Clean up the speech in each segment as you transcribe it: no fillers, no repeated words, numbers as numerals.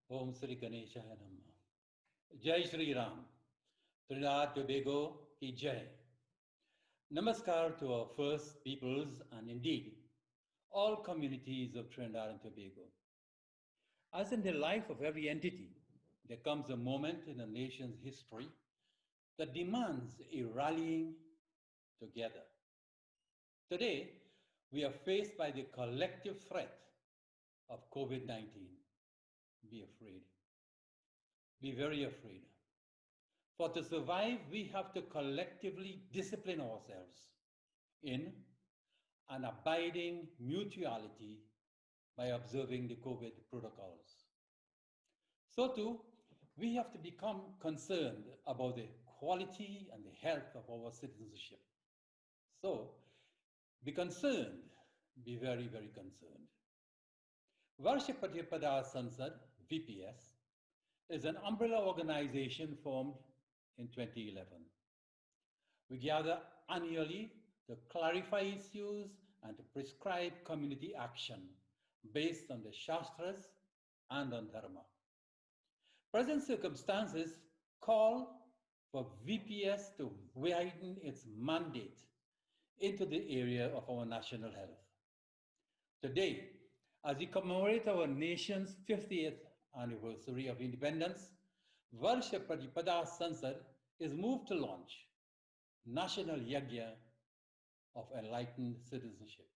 Om Sri Ganeshaya Namah. Jai Shri Ram. Trinidad, Tobago ki Jai. Namaskar to our first peoples and indeed all communities of Trinidad and Tobago. As in the life of every entity, there comes a moment in a nation's history that demands a rallying together. Today, we are faced by the collective threat of COVID-19. Be afraid. Be very afraid. For to survive, we have to collectively discipline ourselves in an abiding mutuality by observing the COVID protocols. So too, we have to become concerned about the quality and the health of our citizenship. So, be concerned, be very, very concerned. Varshapatipada Sansad, VPS, is an umbrella organization formed in 2011. We gather annually to clarify issues and to prescribe community action based on the Shastras and on Dharma. Present circumstances call for VPS to widen its mandate into the area of our national health. Today, as we commemorate our nation's 50th anniversary of independence, Varsha Pratipada Sansad is moved to launch National Yajna of Enlightened Citizenship.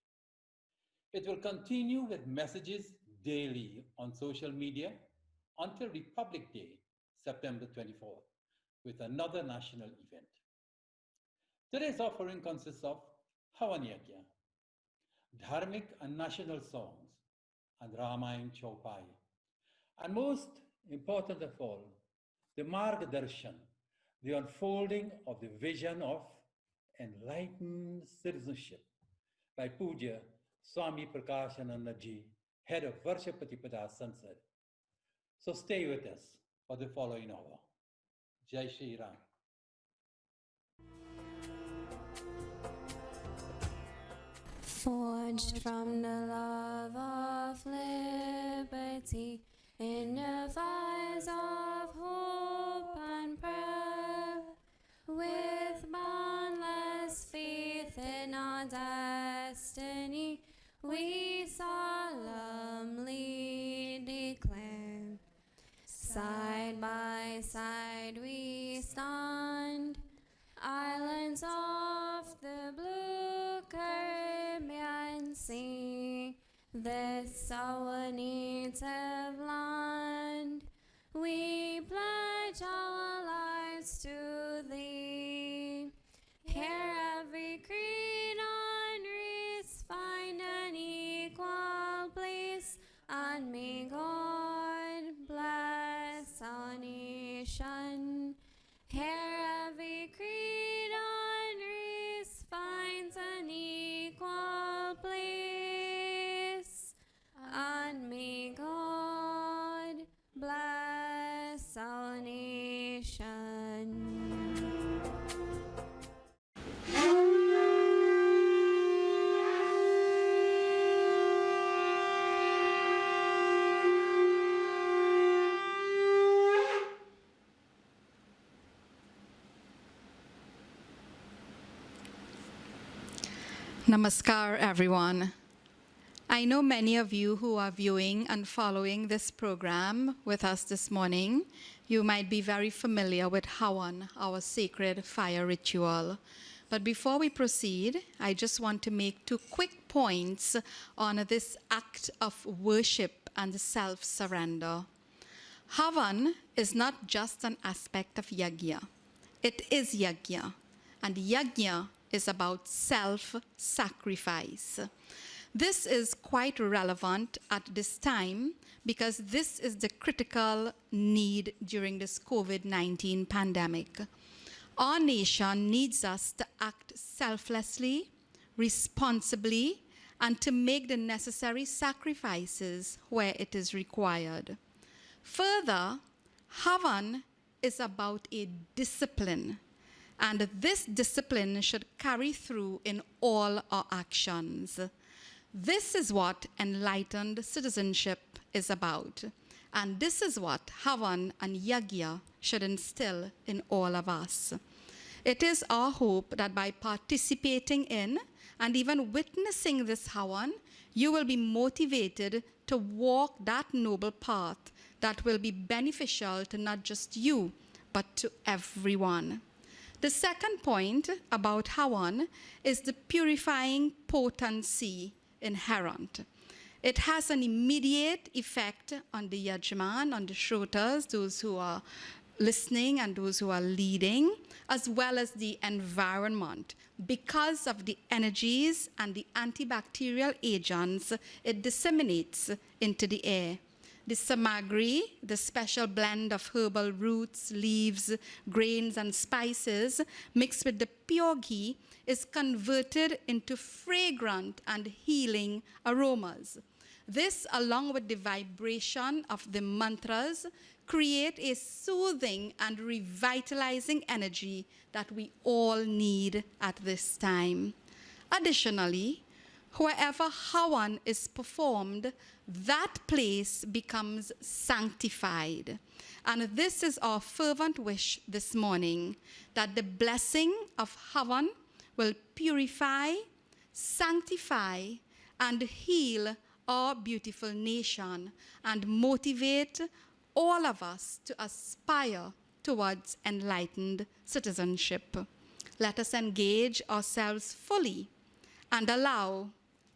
It will continue with messages daily on social media until Republic Day, September 24th, with another national event. Today's offering consists of Havan Yajna, Dharmic and national songs, and Ramayana Chaupai. And most important of all, the Margadarshan, the unfolding of the vision of enlightened citizenship by Puja Swami Prakashananda ji, head of Varshapatipada Sansad. So stay with us for the following hour. Jai Shri Ram. Forged from the love of liberty, in the fires of hope and prayer, with boundless faith in our destiny, we solemnly declare. Side by side we stand, islands of the blue Caribbean Sea, this our native land. We pledge our lives to thee. Here every creed and race find an equal place, and may God bless our nation. Here every creed and race finds an equal place, and may God bless our nation. Namaskar, everyone. I know many of you who are viewing and following this program with us this morning, you might be very familiar with Havan, our sacred fire ritual. But before we proceed, I just want to make 2 quick points on this act of worship and self-surrender. Havan is not just an aspect of Yajna. It is Yajna, and Yajna is about self-sacrifice. This is quite relevant at this time because this is the critical need during this COVID-19 pandemic. Our nation needs us to act selflessly, responsibly, and to make the necessary sacrifices where it is required. Further, Havan is about a discipline, and this discipline should carry through in all our actions. This is what enlightened citizenship is about, And this is what Havan and Yajna should instill in all of us. It is our hope that by participating in and even witnessing this Havan, you will be motivated to walk that noble path that will be beneficial to not just you, but to everyone. The second point about Havan is the purifying potency inherent. It has an immediate effect on the yajman, on the shrotas, those who are listening and those who are leading, as well as the environment. Because of the energies and the antibacterial agents, it disseminates into the air. The samagri, the special blend of herbal roots, leaves, grains, and spices, mixed with the pure ghee, is converted into fragrant and healing aromas. This, along with the vibration of the mantras, create a soothing and revitalizing energy that we all need at this time. Additionally, wherever Havan is performed, that place becomes sanctified. And this is our fervent wish this morning, that the blessing of Havan will purify, sanctify, and heal our beautiful nation and motivate all of us to aspire towards enlightened citizenship. Let us engage ourselves fully and allow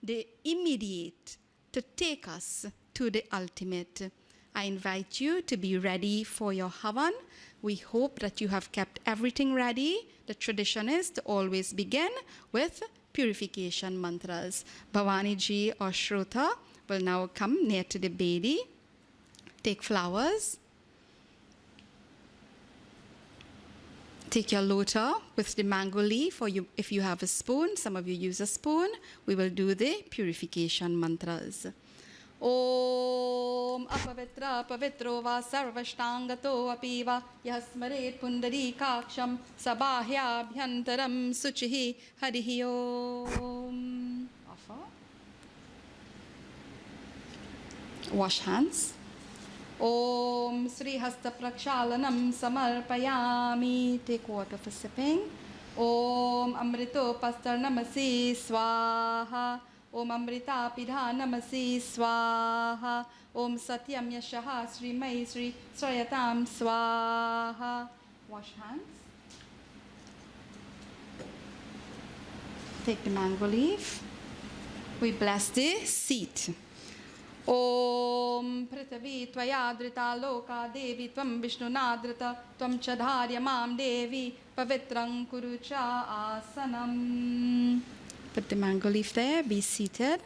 the immediate to take us to the ultimate. I invite you to be ready for your Havan. We hope that you have kept everything ready. The tradition is to always begin with purification mantras. Bhavani ji or Shrota will now come near to the Bedi. Take flowers. Take your lota with the mango leaf, or if you have a spoon, some of you use a spoon. We will do the purification mantras. Om apavitra pavitro va sarvashtangato apiva yasmaret pundarikaksham sabahya bhyantaram suchihi harihi om. Offer. Wash hands. Om Sri Hasta Prakshalanam Samarpayami. Take water for sipping. Om Amrito Pastar Namasi Swaha. Om Amrita Pidha Namasi Swaha. Om Satyam Yashaha Sri Mai Sri Srayatam Swaha. Wash hands. Take the mango leaf. We bless the seat. Om Prithvi Tvayadrita Loka Devi Tvam Vishnunadrita Tvam Chadharya Mam Devi Pavitrang Kurucha Asanam. Put the mango leaf there, be seated.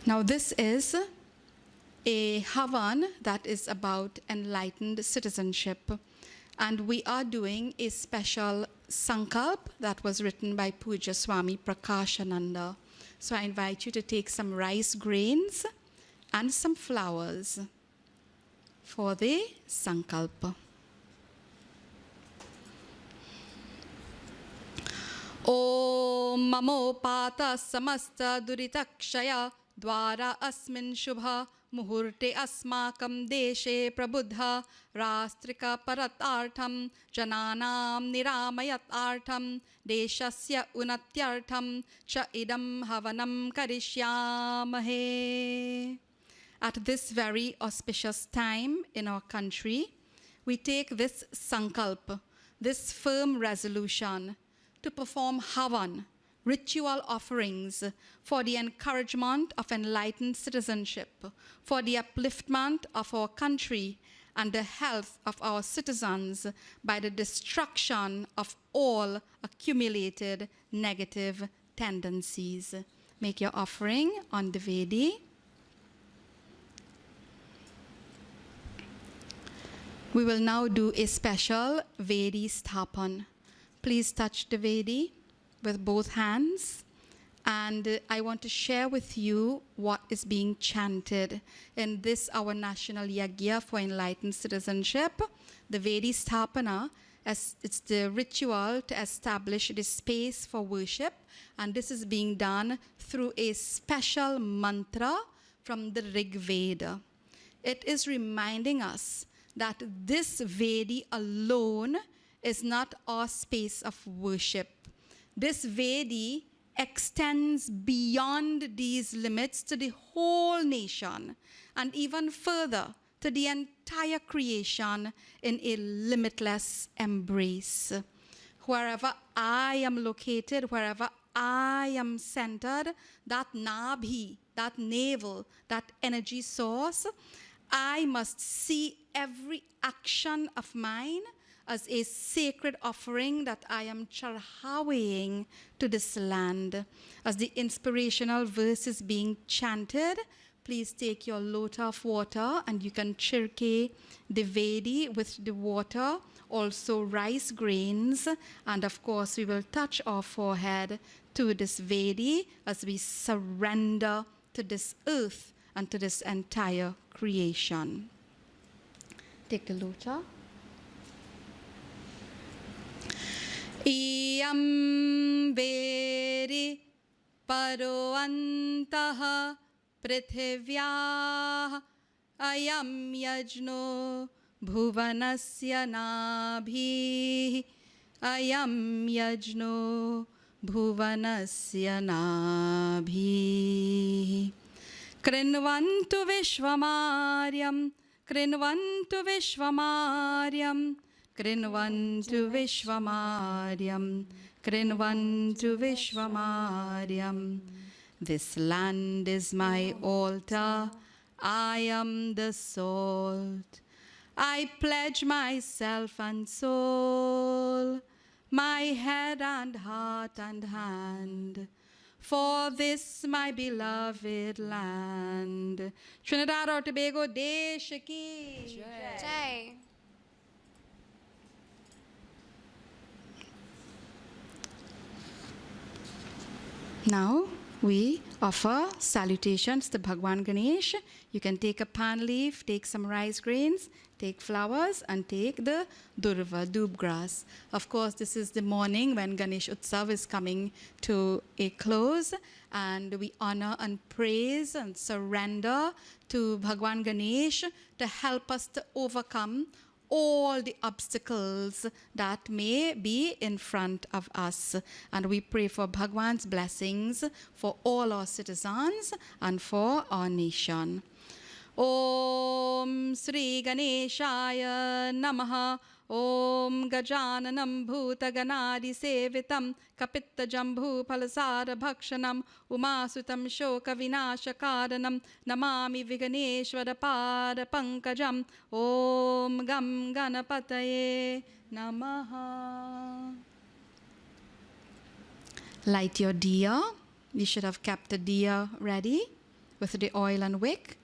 Now this is a Havan that is about enlightened citizenship. And we are doing a special sankalp that was written by Puja Swami Prakashananda. So I invite you to take some rice grains and some flowers for the sankalpa. Om Mamo Pata Samasta Duritakshaya Dwara Asmin Shubha Muhurte Asmakam Deshe Prabuddha Rastrika Paratartham Jananam Niramayat Artham Deshasya Unatyartham Cha Idam Havanam Karishyamahe. At this very auspicious time in our country, we take this sankalp, this firm resolution to perform Havan, ritual offerings for the encouragement of enlightened citizenship, for the upliftment of our country and the health of our citizens by the destruction of all accumulated negative tendencies. Make your offering on the Vedi. We will now do a special Vedi Sthapan. Please touch the Vedi with both hands, and I want to share with you what is being chanted in this, our national yajna for enlightened citizenship. The Vedi Sthapana, as it's the ritual to establish the space for worship, and this is being done through a special mantra from the Rig Veda. It is reminding us that this Vedi alone is not our space of worship. This Vedi extends beyond these limits to the whole nation and even further to the entire creation in a limitless embrace. Wherever I am located, wherever I am centered, that nabhi, that navel, that energy source, I must see every action of mine as a sacred offering that I am charhawing to this land. As the inspirational verse is being chanted, please take your lota of water and you can chirke the Vedi with the water, also rice grains, and of course we will touch our forehead to this Vedi as we surrender to this earth and to this entire creation. Take the lota. Iyam Vedi paro antaha prithivyaha ayam yajno bhuvanasya nabhi ayam yajno bhuvanasya nabhi krinvantu vishvamaryam krinvantu vishvamaryam krinvantu vishvamaryam krinvantu vishvamaryam. This land is my altar, I am the salt. I pledge myself and soul, my head and heart and hand, for this my beloved land. Trinidad or Tobago, Desh ki Jai. Now we offer salutations to Bhagwan Ganesh. You can take a pan leaf, take some rice grains, take flowers, and take the durva, doob grass. Of course, this is the morning when Ganesh Utsav is coming to a close, and we honor and praise and surrender to Bhagwan Ganesh to help us to overcome all the obstacles that may be in front of us. And we pray for Bhagwan's blessings for all our citizens and for our nation. Om Sri Ganeshaya Namaha. Om Gajananam Bhuta Ganadi Sevitam Kapitta Jambhu Palasara Bhakshanam Umasutam Shoka Vinashakaranam Namami Viganeshwara Pada Pankajam. Om Gam Ganapataye Namaha. Light your diya. You should have kept the diya ready with the oil and wick.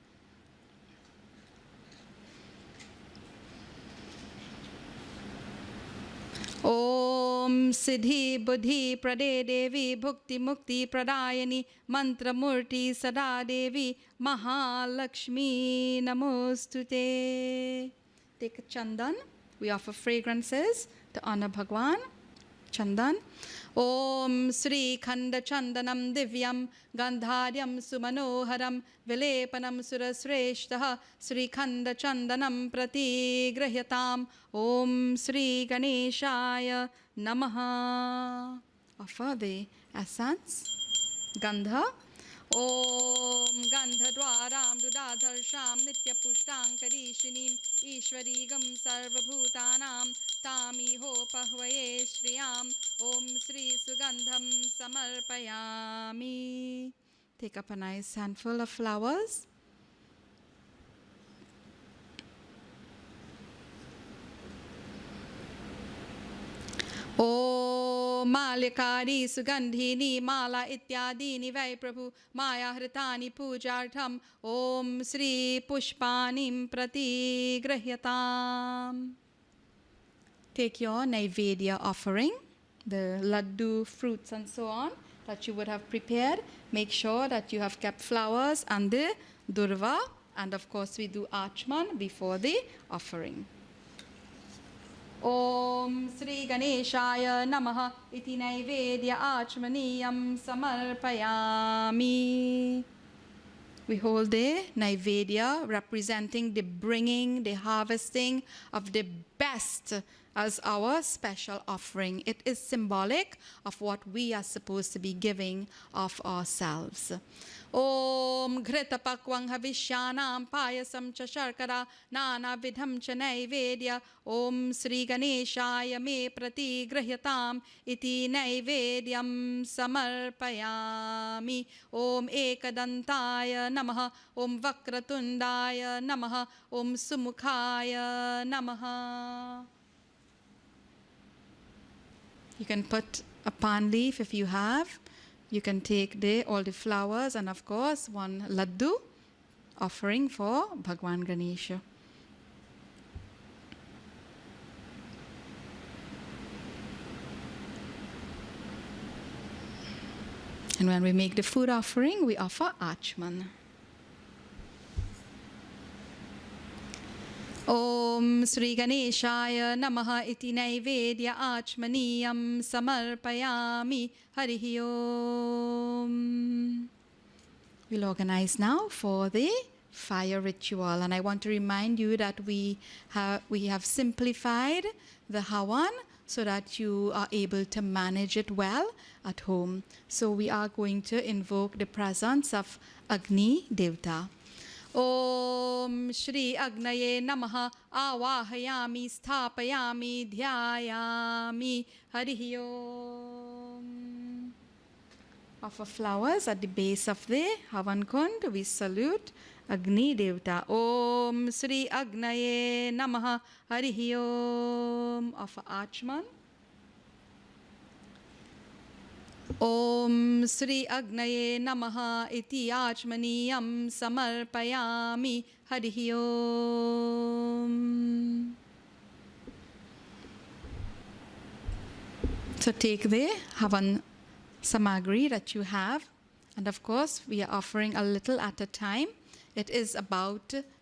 Om Siddhi Buddhi Prade Devi Bhukti Mukti Pradayani Mantra Murti Sada Devi Mahalakshmi Namostute. Take a chandan. We offer fragrances to honor Bhagwan. Chandan. Om Sri Khanda Chandanam Divyam Gandharyam Sumanoharam Vilepanam Surasreshtaha Sri Khanda Chandanam Prati Grahyatam. Om Sri Ganeshaya Namaha. Offer the essence. Gandha. Om Gandha Dwaram Dudadharsham Nitya Pushtang Karishinim Ishwarigam Sarvabhutanam Tamiho Pahvaye Shriyam. Om Sri Sugandham Samarpayami. Take up a nice handful of flowers. Om Malikari Sugandhini Mala Ityadini Vai Prabhu Maya Hritani Pujartham. Om Sri Pushpanim Prati Grahyatam. Take your Naivedya offering, the laddu, fruits and so on that you would have prepared. Make sure that you have kept flowers and the durva, and of course we do achman before the offering. Om Sri Ganeshaya Namaha iti Naivedya achmaniyam samarpayami. we hold the Naivedya representing the bringing, the harvesting of the best as our special offering. It is symbolic of what we are supposed to be giving of ourselves. Om Grita Pakwang Havishyanam Payasam Cha Sharkara Nana Vidham Cha Naivedya Om Sri Ganeshaya Me Prati Grahyatam Iti Naivedyam Samarpayami Om Ekadantaya Namaha Om Vakratundaya Namaha Om Sumukhaya Namaha. You can put a palm leaf if you have. You can take all the flowers and of course one laddu offering for Bhagwan Ganesha. And when we make the food offering, we offer Achman. Om Sri Ganeshaya Namaha Iti Naivedya Achmaniyam Samarpayami Harihi Om. We'll organize now for the fire ritual, and I want to remind you that we have simplified the Havan so that you are able to manage it well at home. So we are going to invoke the presence of Agni Devta. Om Shri Agnaye Namaha Awahayami Sthapayami Dhyayami Harihi Om. Offer flowers at the base of the Havan Kund. We salute Agni Devta. Om Sri Agnaye Namaha Harihi Om. Offer Achman. Om Sri Agnaye Namaha Iti Achmaniyam Samarpayami Harihi Om. So take the Havan Samagri that you have, and of course we are offering a little at a time. It is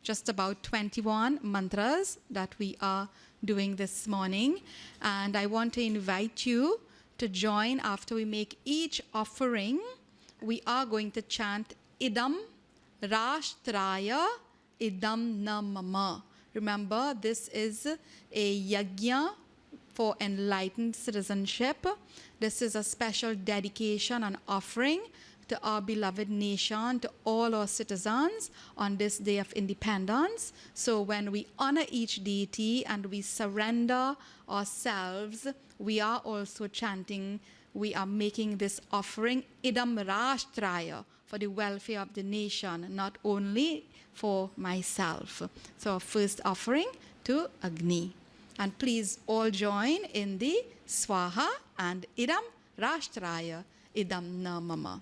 just about 21 mantras that we are doing this morning, and I want to invite you to join. After we make each offering, we are going to chant Idam Rashtraya Idam Na Mama. Remember, this is a Yajna for enlightened citizenship. This is a special dedication and offering to our beloved nation, to all our citizens on this day of independence. So when we honor each deity and we surrender ourselves, we are also chanting, we are making this offering Idam Rashtraya, for the welfare of the nation, not only for myself. So our first offering to Agni. And please all join in the Swaha and Idam Rashtraya Idam Na Mama.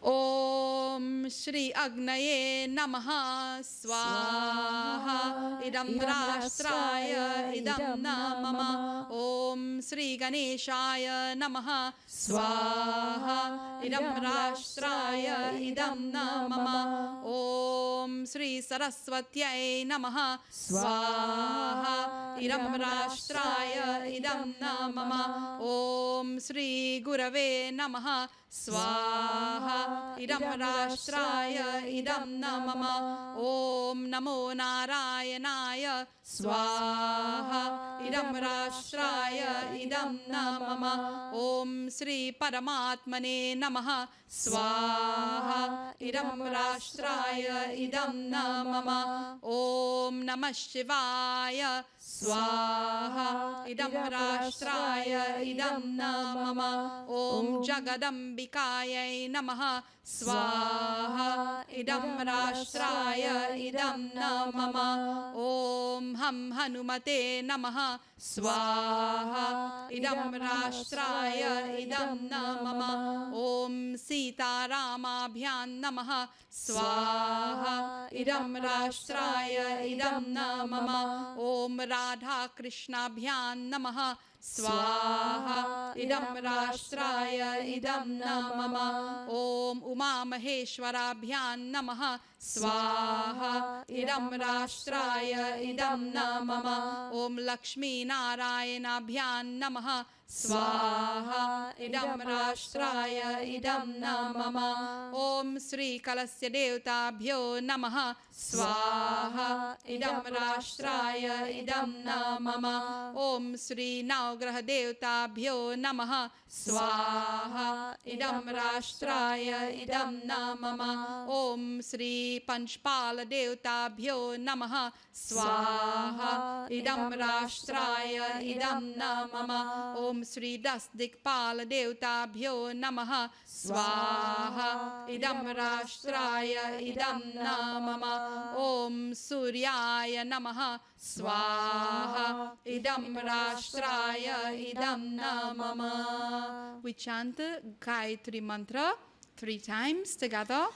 Om Shri Agnaye Namaha Swaha Idam Rashtraya Idam Na Mama. Om Shri Ganeshaya Namaha Swaha Idam Rashtraya Idam Na Mama. Om Shri Saraswatyai Namaha Swaha Idam Rashtraya Idam Na Mama. Om Shri Gurave Namaha Swaha Idam Rashtraya Idam Na Mama. Om Namo Narayanaya Swaha Idam Rashtraya Idam Na Mama. Om Sri Paramatmane Namaha Swaha Idam Rashtraya Idam Na Mama. Om Namah Shivaya Swaha Idam Rashtraya Idam Na Mama. Om Jagadambikaya Namaha Swaha Idam Rashtraya Idam Na Mama. Om Ham Hanumate Namaha Swaha Idam Rashtraya Idam Na Mama. Om Sita Ramabhyan Namaha Swaha Idam Rashtraya Idam Na Mama. Om Radha Krishna Bhyan Namaha Swaha Idam Rashtraya Idam Na Mama. Om Uma Maheshwara Bhyan Namaha Swaha Idam Rashtraya Idam Na Mama. Om Lakshmi Narayana Bhyan Namaha Swaha idam rashtraya idam namama. Om Sri Kalasya Devtabhyo namaha. Swaha idam rashtraya idam namama. Om Sri Navgraha Devtabhyo namaha. Swaha idam rashtraya idam namama. Om Sri Panchpala Devtabhyo namaha. Swaha idam rashtraya idam namama. Om Sri Dasdikpala Devtabhyo namaha. Swaha idam rashtraya idam namama. Om Suryaya namaha. Swaha idam rashtraya idam namama. We chant the Gayatri mantra 3 times together.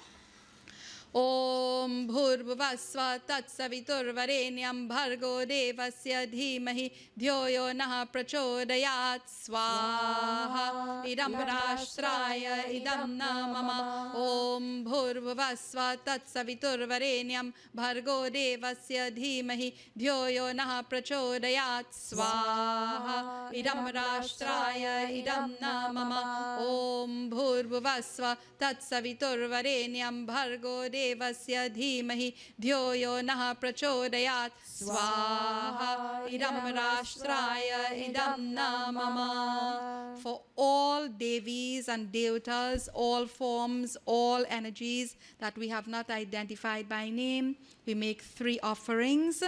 Om Bhurvasva Tatsaviturvarenyam Bhargo Devasya Dhimahi Dhyoyo Naha Prachodayat. Swaha idam rashtraya idam namama. Om Bhurvasva Tatsaviturvarenyam Bhargo Devasya Dhimahi Dhyoyo Naha Prachodayat. Swaha idam rashtraya idam namama. Om Bhurvasva Tatsaviturvarenyam Bhargo Devasya Dhimahi Dhyoyo Naha Prachodayat. Swaha idam rashtraya idam namama. For all Devis and Devatas, all forms, all energies that we have not identified by name, we make 3 offerings.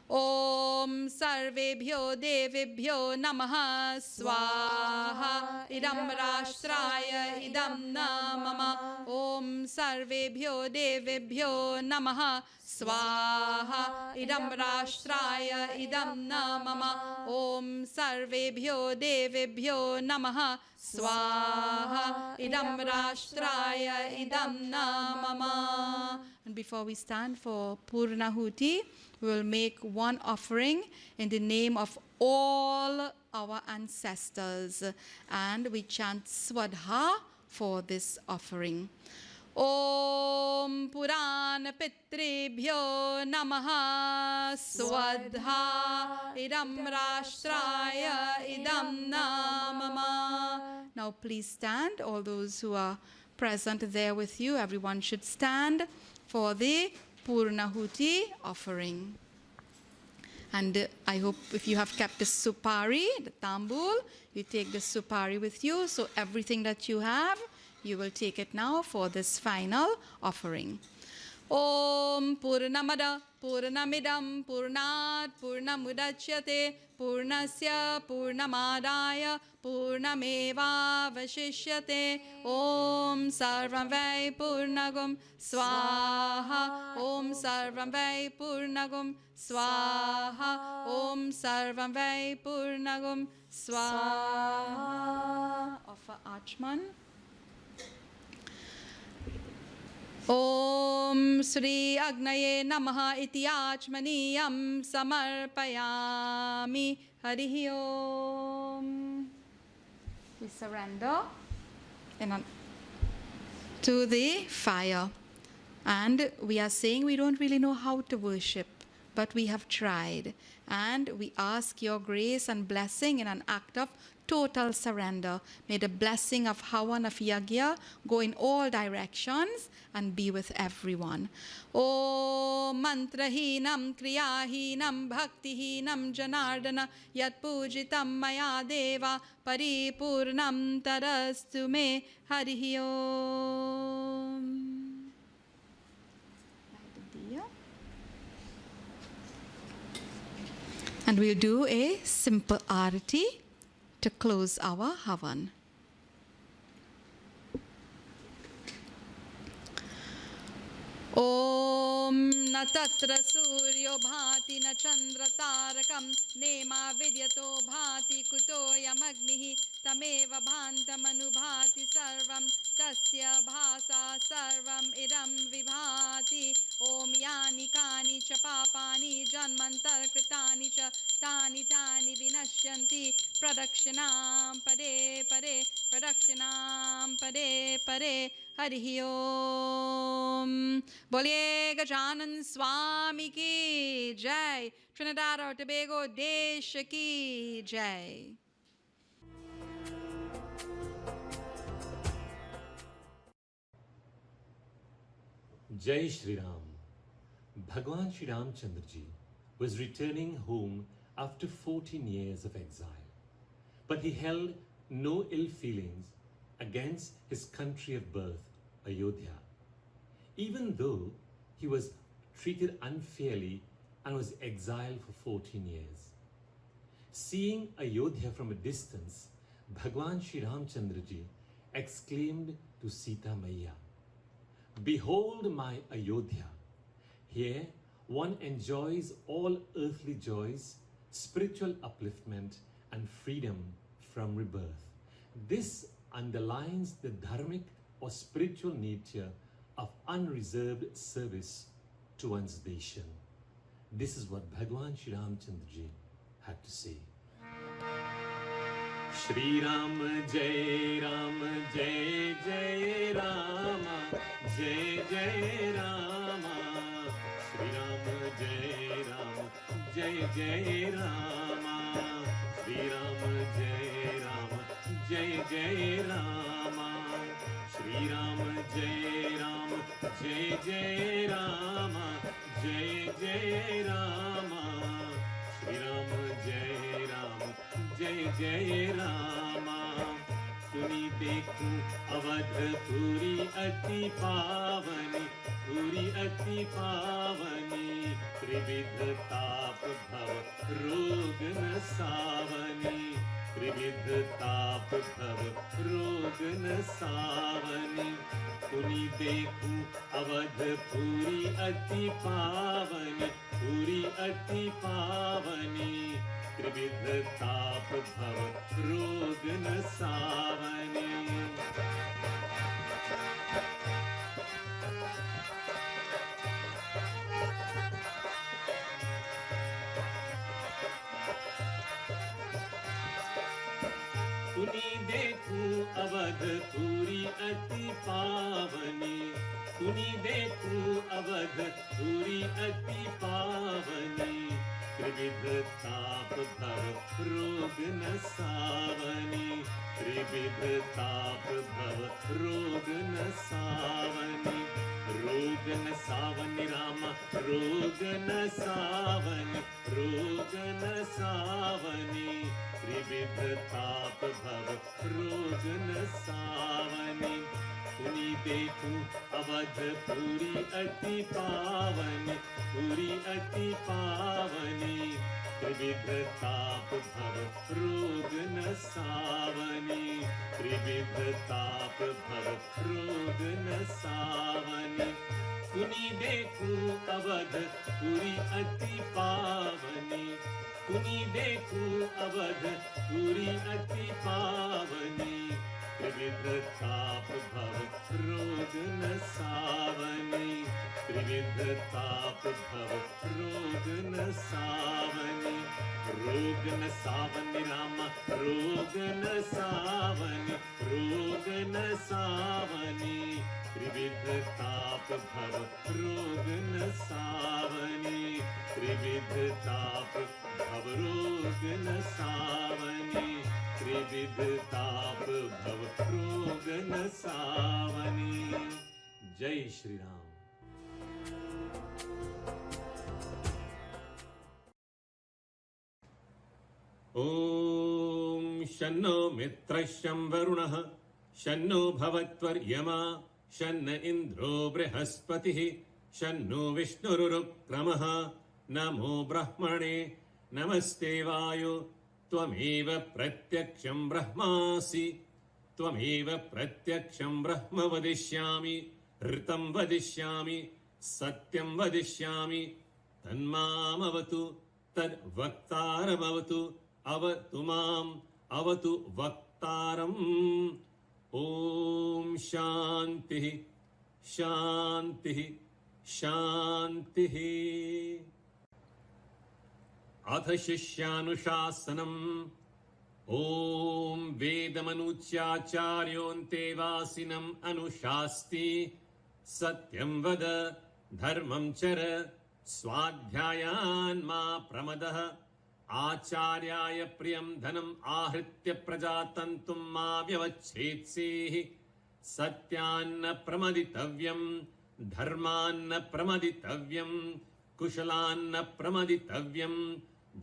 Om Sarvebhyo Devebhyo Namaha. Swaha idam rashtraya idam namama. Om Sarvebhyo Devebhyo Namaha. Swaha idam rashtraya idam namama. Om Sarvebhyo Devebhyo Namaha. Swaha idam rashtraya idam namama. And before we stand for Purnahuti, we will make 1 offering in the name of all our ancestors. And we chant Swadha for this offering. Om Purana Pitribhyo Namaha. Swadha idam rashtraya idam namama. Now please stand. All those who are present there with you, everyone should stand for the Purnahuti offering. And I hope if you have kept the supari, the tambul, you take the supari with you. So everything that you have, you will take it now for this final offering. Om Purnamada Purnamidam Purnat Purnamudachyate Purnasya Purnamadaya Purnameva Vashishyate. Om Sarvam Vai Purnagum Swaha. Om Sarvam Vai Purnagum Swaha. Om Sarvam Vai Purnagum Swaha. Offer Archman. Om Sri Agnaye Namaha iti Achmaniyam samarpayami. Harihi Om. We surrender to the fire. And we are saying we don't really know how to worship, but we have tried. And we ask your grace and blessing in an act of total surrender. May the blessing of Havan of Yajna go in all directions and be with everyone. Om mantrahinam kriyahinam bhaktihinam janardana yat pujitam maya deva paripurnam tarastu me. Harihi Om. And we'll do a simple arati to close our Havan. Om na tatra suryo bhati na chandra tarakam nema vidyato bhati kuto yamagnihi tameva bhantam anubhati sarvam tasya bhasa sarvam idam vibhati. Om yani kani cha papani janmantar kritani cha tani tani vinashyanti pradakshinam pade pade pradakshinam pade pade. Harihi Om. Boliye Gajanan Swami ki jai. Trinidad or Tobago Desh ki jai. Jai Shri Ram. Bhagwan Shri Ramchandra Ji was returning home after 14 years of exile. But he held no ill feelings against his country of birth, Ayodhya. Even though he was treated unfairly and was exiled for 14 years. Seeing Ayodhya from a distance, Bhagwan Shri Ramchandra Ji exclaimed to Sita Maya, "Behold my Ayodhya. Here one enjoys all earthly joys, spiritual upliftment and freedom from rebirth. This underlines the dharmic or spiritual nature of unreserved service to one's nation." This is what Bhagwan Shri Ramchandra Ji had to say. Shri Ram Jai Ram Jai Jai Rama Jai Jai Rama Shri Ram Jai Ram Jai Jai Rama Shri Ram Jai Ram Jai Jai Rama Shri Ram Jai Ram Jai Jai Rama Jai Jai Rama Shri Ram Jai Ram Jai Jai Rama सुनी देखूं अवधपुरी अति पावनी पुरी अति पावनी त्रिविध ताप भव रोग न सावनी त्रिविध ताप भव रोग न सावनी सुनी देखूं अवधपुरी अति पावनी पुरी अति पावनी त्रिविध ताप भव रोग न सावनी सुनी देखूं अवधपुरी अति पावनी सुनी देखूं अवधपुरी अति पावनी त्रिविध ताप भव रोग न सावनी त्रिविध ताप भव रोग न सावनी रोग न सावनी रामा रोग न सावनी रोग न सावनी त्रिविध ताप भव रोग न सावनी सुनी देखूं अवधपुरी अति पावनी पुरी अति पावनी त्रिविध ताप भव रोग न सावनी त्रिविध ताप भव रोग न सावनी सुनी देखूं अवधपुरी अति पावनी सुनी देखूं अवधपुरी अति पावनी त्रिविध ताप भव रोग न सावनी त्रिविध ताप भव रोग न सावनी रोग न सावनी रामा रोग न सावनी रोग न सावनी त्रिविध ताप भव रोग न सावनी त्रिविध ताप भव रोग न सावनी त्रिविध ताप भव रोग न सावनी। जय श्री राम। ओम शन्नो मित्रः शं वरुणः शन्नो भवत्वर्यमा शन्न इन्द्रो बृहस्पतिः शन्नो विष्णुरुक्रमः नमो ब्रह्मणे नमस्ते वायो त्वमेव प्रत्यक्षं ब्रह्मासि त्वमेव प्रत्यक्षं ब्रह्म वदिष्यामि ऋतं वदिष्यामि सत्यं वदिष्यामि तन्मामवतु तद्वक्तारमवतु अवतु माम् अवतु वक्तारम्। ॐ शान्तिः शान्तिः शान्तिः। अथ शिष्यानुशासनम्। ॐ वेदमनुच्याचार्योऽन्तेवासिनम् अनुशास्ति सत्यं वद धर्मं चर स्वाध्यायान् मा प्रमदः आचार्याय प्रियं धनम् आहृत्य प्रजातन्तुं मा व्यवच्छेत्सेः सत्यान्न प्रमदितव्यं धर्मान्न प्रमदितव्यं कुशलान्न प्रमदितव्यं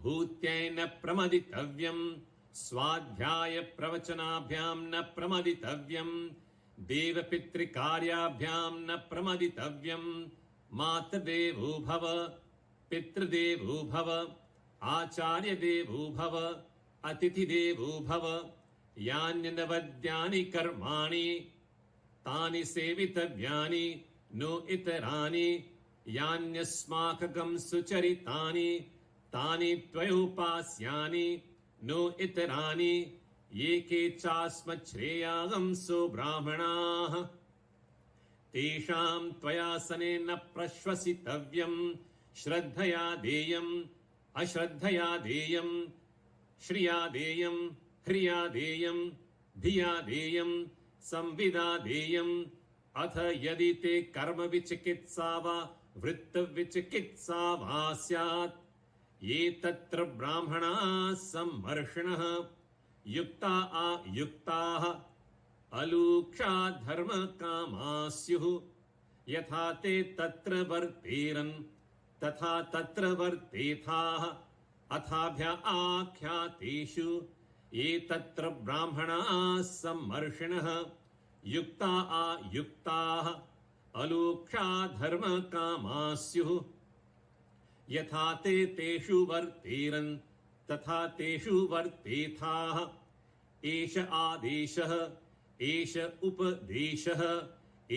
भूत्यैन प्रमदितव्यं स्वाध्याय प्रवचनाभ्यां न प्रमदितव्यं देवपितृकार्याभ्यां न प्रमदितव्यं मातृदेवो भव पितृदेवो भव आचार्य देवो भव अतिथि देवो भव यान्यनवद्यानि कर्माणि तानि सेवितव्यानि नो इतरानि यान्यस्माकं सुचरितानि तानि त्वयोपास्यानि नो इतरानि ये के चास्मच्छ्रेयागंसो ब्राह्मणाः तेषां त्वयासनेन प्रश्वसितव्यं श्रद्धया देयम् अश्रद्धया देयं श्रिया देयं ह्रिया देयं धिया देयं संविदा देयम् अथ यदि ते कर्म विचिकित्सा वा वृत्त विचिकित्सा वा स्यात् ये तत्र ब्राह्मणाः सम्मर्षणः युक्ता अयुक्ताः अलूक्षा धर्म कामा स्युः यथा ते तत्र वर्तेरन् तथा तत्र वर्तेथाः अथाभ्य आख्यातेषु ये तत्र ब्राह्मणाः सम्मर्षणः युक्ता अयुक्ताः अलूक्षा धर्म कामा स्युः यथा ते तेषु वर्तेरन् तथा तेषु वर्तेथाः एष आदेशः एष उपदेशः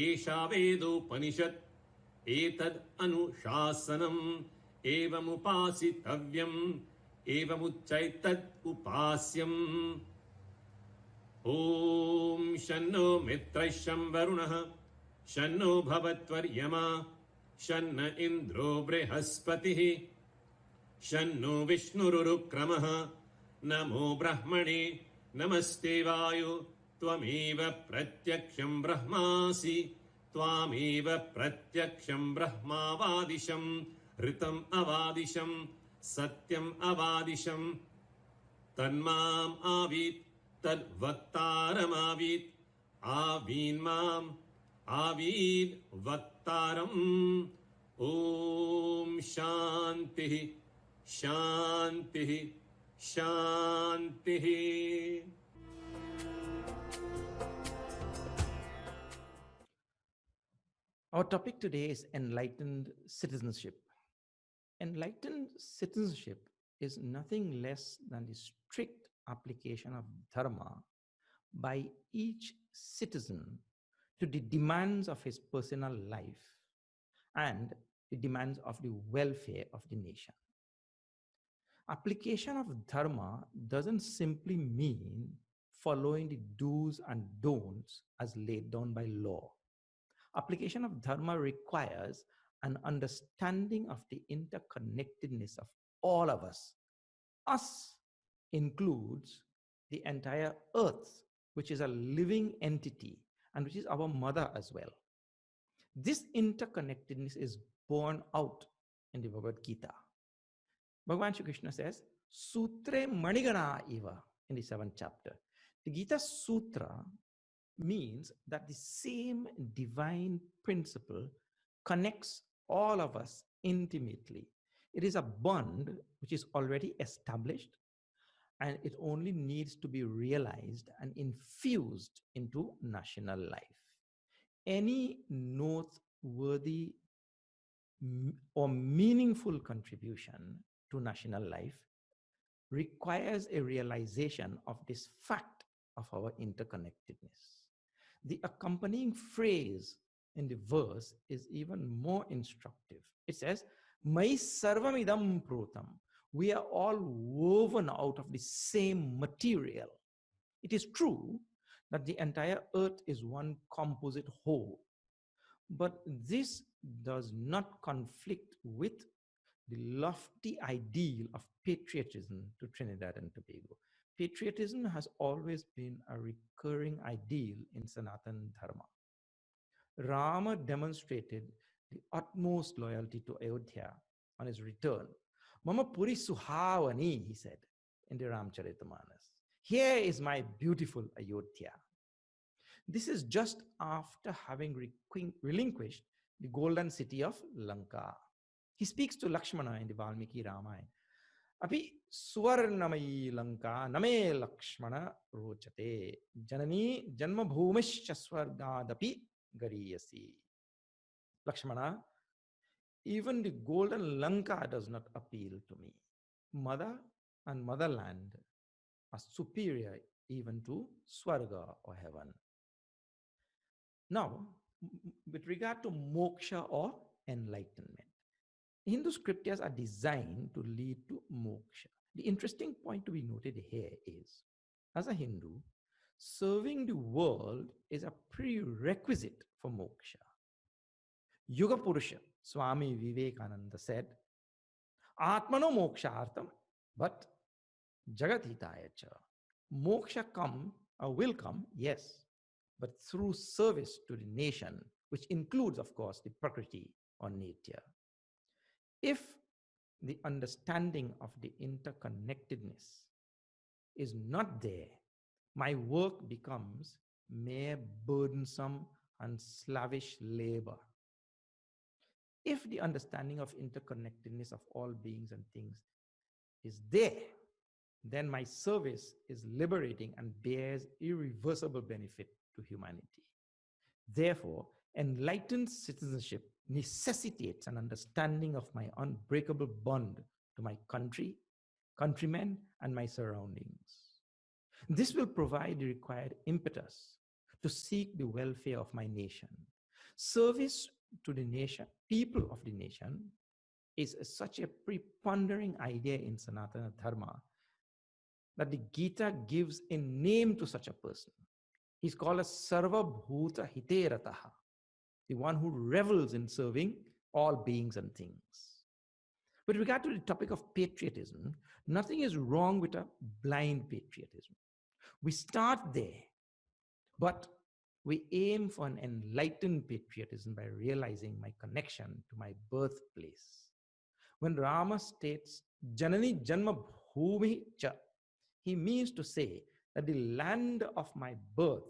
एषा वेदोपनिषत् एतद् अनुशासनम् एवमुपासितव्यम् एवमुच्चैतद् उपास्यम् ॐ शन्नो मित्रः शं वरुणः शन्नो भवत्वर्यमा शन्न इन्द्रो बृहस्पतिः शन्नो विष्णुरुक्रमः नमो ब्रह्मणे नमस्ते वायु त्वमेव प्रत्यक्षं ब्रह्मासि त्वामेव प्रत्यक्षं ब्रह्मावादिशं ऋतम् अवादिशं सत्यम् अवादिशं तन्माम् आवीत् तद्वक्तारमावीत् आवीन्माम् आवीद् वक्तारम् ॐ शान्तिः शान्तिः शान्तिः. Our topic today is enlightened citizenship. Enlightened citizenship is nothing less than the strict application of dharma by each citizen to the demands of his personal life and the demands of the welfare of the nation. Application of dharma doesn't simply mean following the do's and don'ts as laid down by law. Application of dharma requires an understanding of the interconnectedness of all of us. Us includes the entire earth, which is a living entity and which is our mother as well. This interconnectedness is borne out in the Bhagavad Gita. Bhagavan Shri Krishna says, Sutre Manigana Eva in the 7th chapter. The Gita Sutra means that the same divine principle connects all of us intimately. It is a bond which is already established and it only needs to be realized and infused into national life. Any noteworthy or meaningful contribution to national life requires a realization of this fact of our interconnectedness. The accompanying phrase in the verse is even more instructive. It says, Mai sarvamidam protam. We are all woven out of the same material. It is true that the entire earth is one composite whole, but this does not conflict with the lofty ideal of patriotism to Trinidad and Tobago. Patriotism has always been a recurring ideal in Sanatana Dharma. Rama demonstrated the utmost loyalty to Ayodhya on his return, Mama Puri Suhavani, he said in the Ramcharitamanas. Here is my beautiful Ayodhya. This is just after having relinquished the golden city of Lanka. He speaks to Lakshmana in the Valmiki Ramayana. Api Suvarnamayi Lanka Name Lakshmana Rochate Janani Janma Bhumischa Swargadapi Gariyasi. Lakshmana, even the golden Lanka does not appeal to me. Mother and motherland are superior even to Swarga or heaven. Now, with regard to moksha or enlightenment, Hindu scriptures are designed to lead to moksha. The interesting point to be noted here is, as a Hindu, serving the world is a prerequisite for moksha. Yuga Purusha, Swami Vivekananda said, Atmano mokshartham, but Jagatitaya cha. Moksha will come, yes, but through service to the nation, which includes, of course, the Prakriti or nature. If the understanding of the interconnectedness is not there, my work becomes mere burdensome and slavish labor. If the understanding of interconnectedness of all beings and things is there, then my service is liberating and bears irreversible benefit to humanity. Therefore, enlightened citizenship necessitates an understanding of my unbreakable bond to my country, countrymen, and my surroundings. This will provide the required impetus to seek the welfare of my nation. Service to the nation, people of the nation, is such a prepondering idea in Sanatana Dharma that the Gita gives a name to such a person. He's called a Sarva Bhuta Hiterataha, the one who revels in serving all beings and things. With regard to the topic of patriotism, nothing is wrong with a blind patriotism. We start there, but we aim for an enlightened patriotism by realizing my connection to my birthplace. When Rama states, Janani Janma Bhumi Cha, he means to say that the land of my birth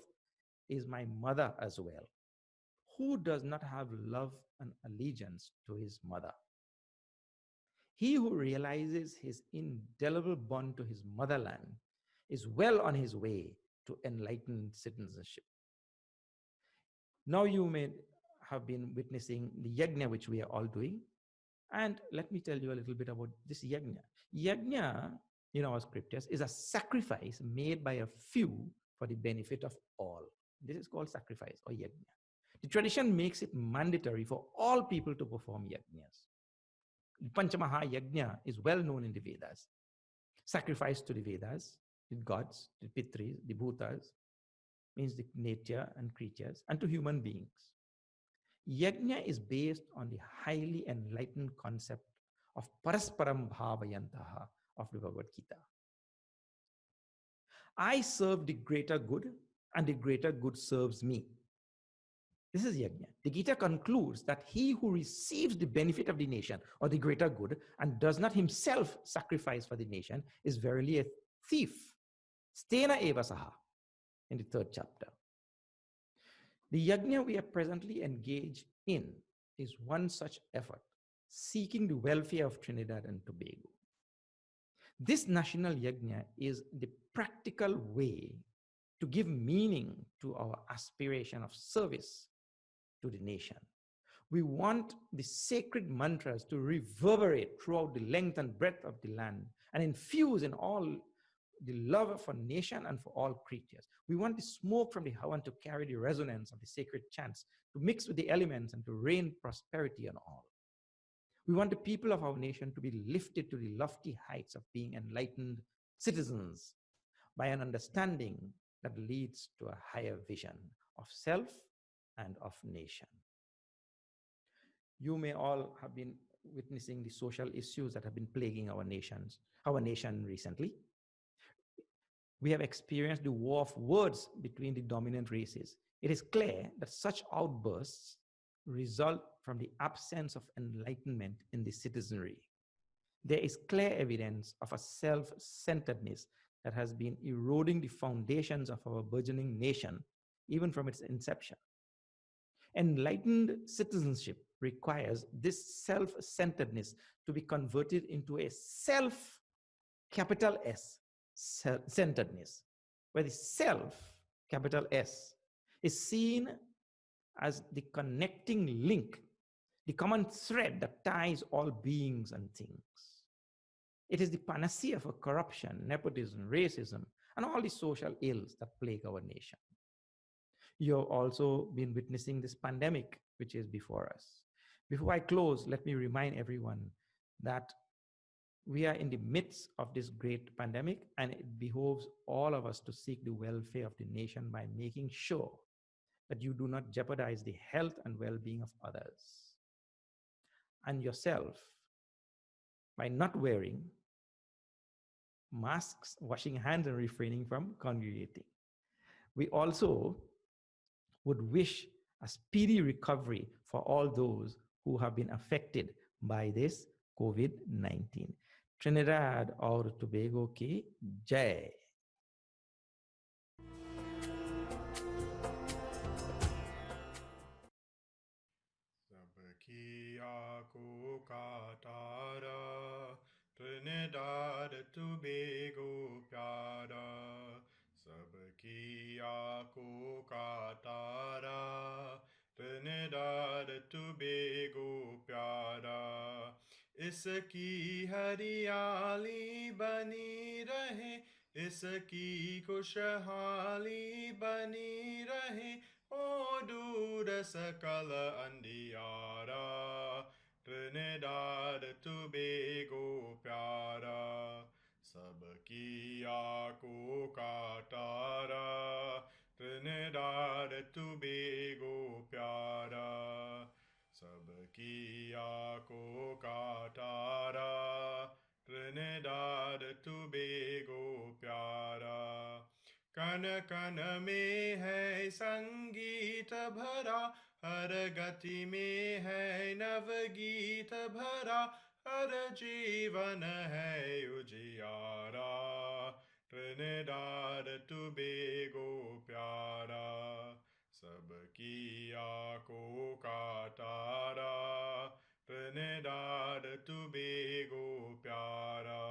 is my mother as well. Who does not have love and allegiance to his mother? He who realizes his indelible bond to his motherland is well on his way to enlightened citizenship. Now you may have been witnessing the Yajna, which we are all doing. And let me tell you a little bit about this Yajna. Yajna, in our scriptures, is a sacrifice made by a few for the benefit of all. This is called sacrifice or Yajna. The tradition makes it mandatory for all people to perform Yajnas. Panchamaha Yajna is well known in the Vedas. Sacrifice to the Vedas, the gods, the Pitris, the Bhutas, means the nature and creatures, and to human beings. Yajna is based on the highly enlightened concept of Parasparam Bhavayantaha of the Bhagavad Gita. I serve the greater good, and the greater good serves me. This is Yajna. The Gita concludes that he who receives the benefit of the nation or the greater good and does not himself sacrifice for the nation is verily a thief. Stena eva saha, in the 3rd chapter. The Yajna we are presently engaged in is one such effort, seeking the welfare of Trinidad and Tobago. This national Yajna is the practical way to give meaning to our aspiration of service to the nation. We want the sacred mantras to reverberate throughout the length and breadth of the land and infuse in all the love for nation and for all creatures. We want the smoke from the Havan to carry the resonance of the sacred chants, to mix with the elements and to rain prosperity on all. We want the people of our nation to be lifted to the lofty heights of being enlightened citizens by an understanding that leads to a higher vision of self and of nation. You may all have been witnessing the social issues that have been plaguing our nation recently. We have experienced the war of words between the dominant races. It is clear that such outbursts result from the absence of enlightenment in the citizenry. There is clear evidence of a self-centeredness that has been eroding the foundations of our burgeoning nation, even from its inception. Enlightened citizenship requires this self-centeredness to be converted into a self, capital S, centeredness, where the self, capital S, is seen as the connecting link, the common thread that ties all beings and things. It is the panacea for corruption, nepotism, racism, and all the social ills that plague our nation. You have also been witnessing this pandemic, which is before us. Before I close, let me remind everyone that we are in the midst of this great pandemic, and it behoves all of us to seek the welfare of the nation by making sure that you do not jeopardize the health and well-being of others and yourself by not wearing masks, washing hands, and refraining from congregating. We also would wish a speedy recovery for all those who have been affected by this COVID-19. Trinidad और Tobago की जय. सबकी आंखों का तारा Trinidad Tobago प्यारा सबकी आंखों का तारा Trinidad Tobago प्यारा इसकी हरियाली बनी रहे इसकी खुशहाली बनी रहे ओ दूर सकल अंधियारा Trinidad Tobago प्यारा सबकी आंखों का तारा Trinidad Tobago प्यारा सबकी आंखों का तारा Trinidad Tobago प्यारा कन कन में है संगीत भरा हर गति में है नवगीत भरा हर जीवन है उजियारा Trinidad Tobago प्यारा सबकी आंखों का तारा Trinidad Tobago प्यारा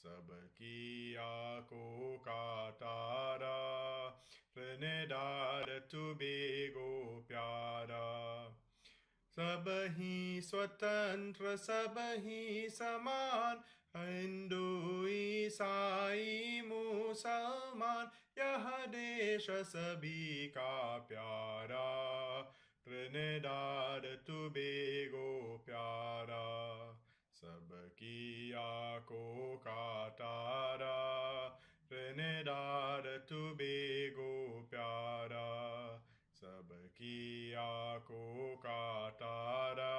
सबकी आंखों का तारा Trinidad Tobago प्यारा सब ही स्वतंत्र सब ही समान हिंदू ईसाई मुसलमान यह देश सभी का प्यारा Trinidad Tobago प्यारा सबकी आंखों का तारा Trinidad Tobago प्यारा सबकी आंखों का तारा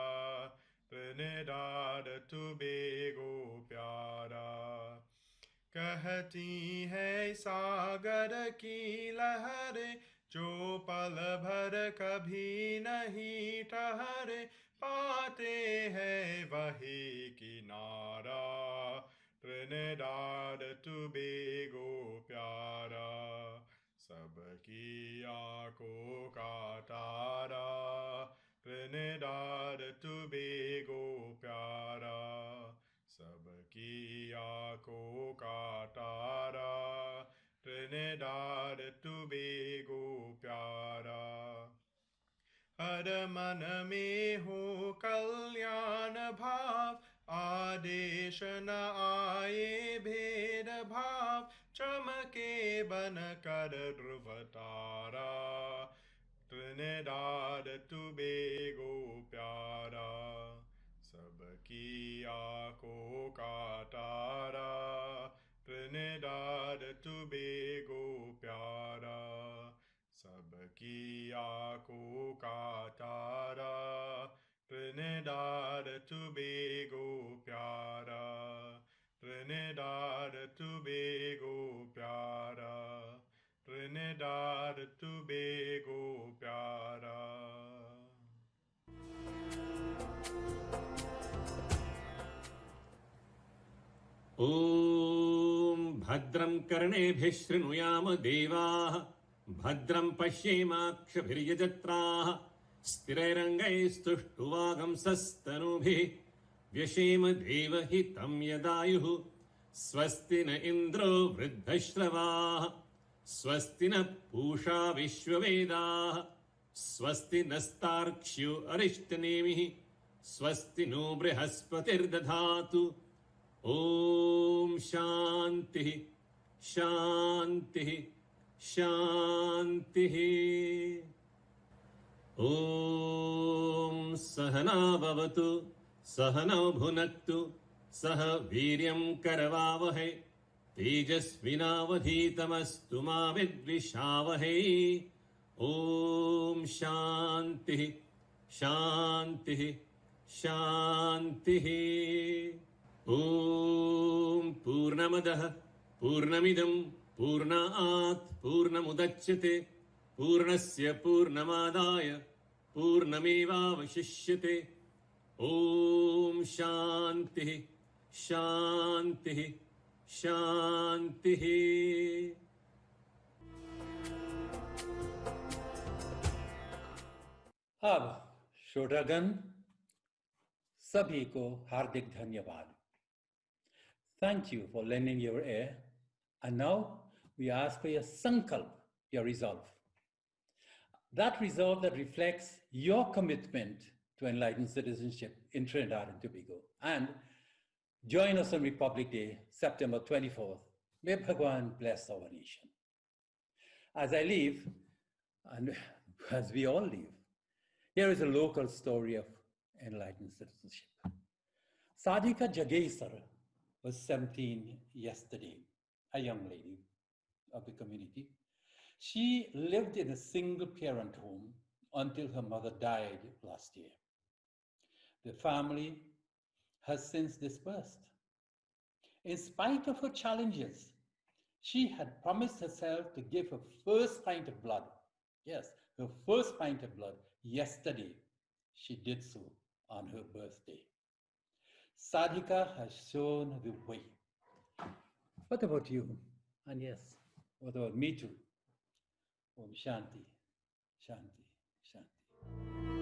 Trinidad Tobago प्यारा कहती है सागर की लहरें जो पल भर कभी नहीं ठहरे पाते हैं वही किनारा Trinidad Tobago प्यारा सबकी आंखों का तारा Trinidad Tobago प्यारा सबकी आंखों का तारा Trinidad Tobago प्यारा हर मन में हो कल्याण भाव आदेश न आए भेद भाव चमके बन कर ध्रुव तारा Trinidad Tobago प्यारा सबकी आंखों का तारा Trinidad Tobago प्यारा सबकी आंखों का तारा Trinidad Tobago प्यारा Trinidad Tobago प्यारा Trinidad Tobago प्यारा ॐ भद्रं कर्णेभिः शृणुयाम देवाः भद्रं पश्येमाक्षभिर्यजत्राः स्थिरैरङ्गैस्तुष्टुवागंसस्तनूभिः व्यशेम देवहितं यदायुः स्वस्ति न इन्द्रो वृद्धश्रवाः स्वस्ति न पूषा विश्ववेदाः स्वस्ति नस्तार्क्ष्यो अरिष्टनेमिः स्वस्ति नो बृहस्पतिर्दधातु ॐ शान्तिः शान्तिः शान्तिः ॐ सहना भवतु सहनौ भुनक्तु सह वीर्यं करवावहै तेजस्विनावधीतमस्तु मा विद्विषावहै ॐ शान्तिः शान्तिः शान्तिः ॐ पूर्णमदः पूर्णमिदं पूर्णात् पूर्णमुदच्यते पूर्णस्य पूर्णमादाय पूर्णमेवावशिष्यते ॐ शान्तिः शान्तिः शान्तिः अब श्रोतागण सभी को हार्दिक धन्यवाद. Thank you for lending your ear. And now we ask for your sankalp, your resolve. That resolve that reflects your commitment to enlightened citizenship in Trinidad and Tobago. And join us on Republic Day, September 24th. May Bhagwan bless our nation. As I leave, and as we all leave, here is a local story of enlightened citizenship. Sadhika Jagesar was 17 yesterday, a young lady of the community. She lived in a single parent home until her mother died last year. The family has since dispersed. In spite of her challenges, she had promised herself to give her first pint of blood. Yes, her first pint of blood yesterday. She did so on her birthday. Sadhika has shown the way. What about you? And yes, what about me too? Om Shanti, Shanti, Shanti.